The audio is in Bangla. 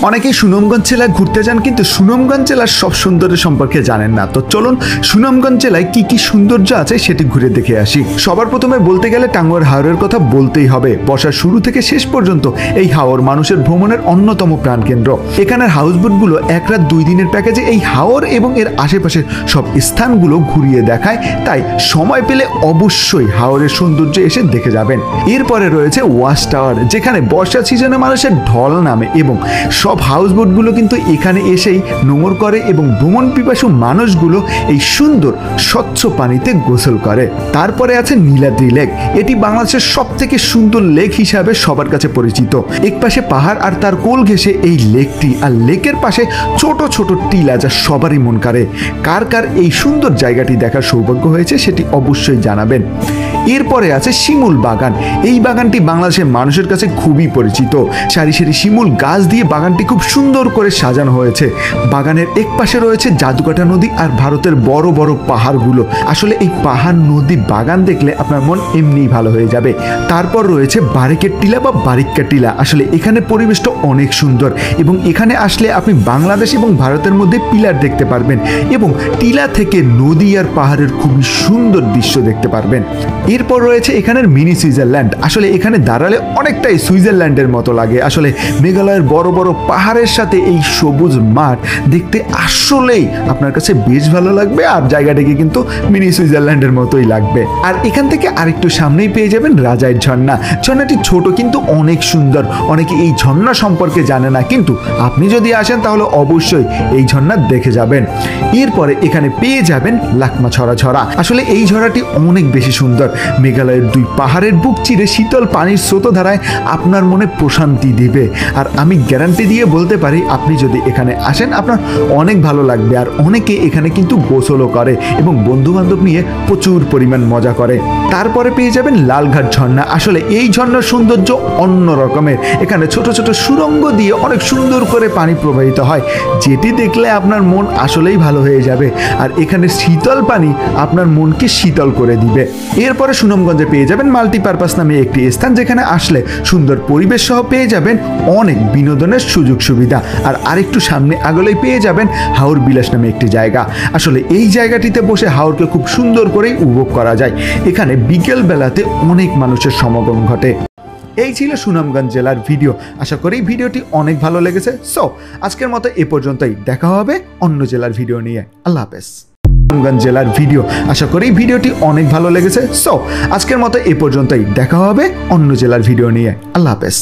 অনেকেই সুনামগঞ্জ জেলায় ঘুরতে যান কিন্তু সুনামগঞ্জ জেলার সব সৌন্দর্য সম্পর্কে জানেন না। তো চলুন সুনামগঞ্জ জেলায় কি কি সৌন্দর্য আছে সেটি ঘুরে দেখে আসি। সবার প্রথমে বলতে গেলে টাঙ্গুয়ার হাওরের কথা বলতেই হবে। বর্ষার শুরু থেকে শেষ পর্যন্ত এই হাওর মানুষের ভ্রমণের অন্যতম প্রাণকেন্দ্র। এখানের হাউসবোটগুলো 1 রাত 2 দিনের প্যাকেজে এই হাওর এবং এর আশেপাশের সব স্থানগুলো ঘুরিয়ে দেখায়, তাই সময় পেলে অবশ্যই হাওরের সৌন্দর্য এসে দেখে যাবেন। এরপরে রয়েছে ওয়াচ টাওয়ার, যেখানে বর্ষা সিজনে মানুষের ঢল নামে এবং সব হাউসবোটগুলো কিন্তু এখানে এসেই নোঙর করে এবং ভ্রমণ পিপাসু মানুষগুলো এই সুন্দর স্বচ্ছ পানিতে গোসল করে। তারপরে আছে নীলাদ্রি লেক। এটি বাংলাদেশের সব থেকে সুন্দর লেক হিসাবে সবার কাছে পরিচিত। এক পাশে পাহাড় আর তার কোল ঘেঁষে এই লেকটি, আর লেকের পাশে ছোট ছোট টিলা, যা সবারই মন কাড়ে। কার কার এই সুন্দর জায়গাটি দেখার সৌভাগ্য হয়েছে সেটি অবশ্যই জানাবেন। এরপরে আছে শিমুল বাগান। এই বাগানটি বাংলাদেশের মানুষের কাছে খুবই পরিচিত। সারি সারি শিমুল গাছ দিয়ে বাগানটি খুব সুন্দর করে সাজানো হয়েছে। বাগানের এক পাশে রয়েছে জাদুকাটা নদী আর ভারতের বড় বড় পাহাড়গুলো। আসলে এই পাহাড়, নদী, বাগান দেখলে আপনার মন এমনিই ভালো হয়ে যাবে। তারপর রয়েছে বারিকের টিলা বা বারিক্কা টিলা। আসলে এখানে পরিবেশটা অনেক সুন্দর এবং এখানে আসলে আপনি বাংলাদেশ এবং ভারতের মধ্যে পিলার দেখতে পারবেন এবং টিলা থেকে নদী আর পাহাড়ের খুবই সুন্দর দৃশ্য দেখতে পারবেন। এরপর রয়েছে এখানের মিনি সুইজারল্যান্ড। আসলে এখানে দাঁড়ালে অনেকটাই সুইজারল্যান্ডের মতো লাগে। আসলে মেঘালয়ের বড় বড় পাহাড়ের সাথে এই সবুজ মাঠ দেখতে আসলেই আপনার কাছে বেশ ভালো লাগবে, আর জায়গাটাকে কিন্তু মিনি সুইজারল্যান্ডের মতোই লাগবে। আর এখান থেকে আরেকটু সামনেই পেয়ে যাবেন রাজাইর ঝর্ণা। ঝর্ণাটি ছোট কিন্তু অনেক সুন্দর। অনেকে এই ঝর্ণা সম্পর্কে জানে না, কিন্তু আপনি যদি আসেন তাহলে অবশ্যই এই ঝর্ণা দেখে যাবেন। এরপরে এখানে পেয়ে যাবেন লাকমা ঝরা। আসলে এই ঝর্ণাটি অনেক বেশি সুন্দর। মেঘালয়ের 2 পাহাড়ের বুক চিরে শীতল পানির স্রোতধারায় আপনার মনে প্রশান্তি দিবে। আর আমি গ্যারান্টি দিয়ে বলতে পারি, আপনি যদি এখানে আসেন আপনার অনেক ভালো লাগবে। আর অনেকে এখানে কিন্তু গোসলও করে এবং বন্ধু বান্ধব নিয়ে প্রচুর পরিমাণ মজা করে। তারপরে পেয়ে যাবেন লালঘাট ঝর্ণা। আসলে এই ঝর্ণার সৌন্দর্য অন্য রকমের। এখানে ছোট ছোট সুড়ঙ্গ দিয়ে অনেক সুন্দর করে পানি প্রবাহিত হয়, যেটি দেখলে আপনার মন আসলেই ভালো হয়ে যাবে। আর এখানে শীতল পানি আপনার মনকে শীতল করে দিবে। এরপরে সুনামগঞ্জে পেয়ে যাবেন মাল্টিপারপাস নামে একটি স্থান, যেখানে আসলে সুন্দর পরিবেশ সহ পেয়ে যাবেন অনেক বিনোদনের সুযোগ সুবিধা। আর আরেকটু সামনে আগলেই পেয়ে যাবেন হাওর বিলাস নামে একটি জায়গা। আসলে এই জায়গাটিতে বসে হাওরকে খুব সুন্দর করেই উপভোগ করা যায়। এখানে বিকেল বেলাতে অনেক মানুষের সমাগম ঘটে। এই ছিল সুনামগঞ্জ জেলার ভিডিও। আশা করি ভিডিওটি অনেক ভালো লেগেছে। সো আজকের মতো এ পর্যন্তই। দেখা হবে অন্য জেলার ভিডিও নিয়ে। আল্লাহ হাফেজ। সুনামগঞ্জ জেলার ভিডিও। আশা করি ভিডিওটি অনেক ভালো লেগেছে। সো আজকের মতো এ পর্যন্তই। দেখা হবে অন্য জেলার ভিডিও নিয়ে। আল্লাহ হাফেজ।